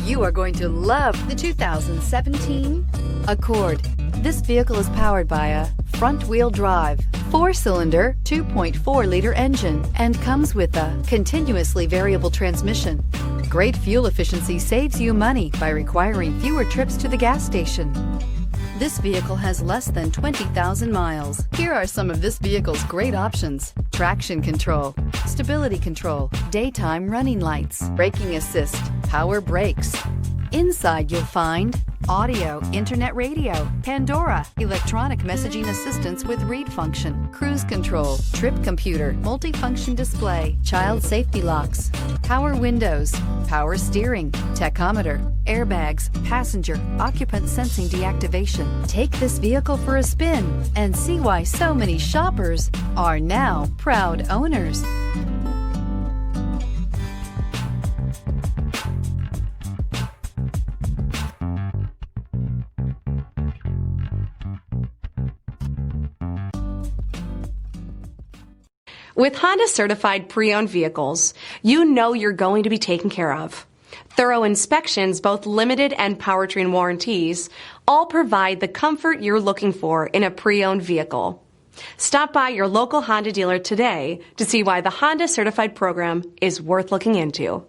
You are going to love the 2017 Accord. This vehicle is powered by a front-wheel drive, 4-cylinder, 2.4-liter engine, and comes with a continuously variable transmission. Great fuel efficiency saves you money by requiring fewer trips to the gas station. This vehicle has less than 20,000 miles. Here are some of this vehicle's great options: traction control, stability control, daytime running lights, braking assist, power brakes. Inside you'll find audio, internet radio, Pandora, electronic messaging assistance with read function, cruise control, trip computer, multifunction display, child safety locks, power windows, power steering, tachometer, airbags, passenger, occupant sensing deactivation. Take this vehicle for a spin and see why so many shoppers are now proud owners. With Honda certified pre-owned vehicles, you know you're going to be taken care of. Thorough inspections, both limited and powertrain warranties, all provide the comfort you're looking for in a pre-owned vehicle. Stop by your local Honda dealer today to see why the Honda certified program is worth looking into.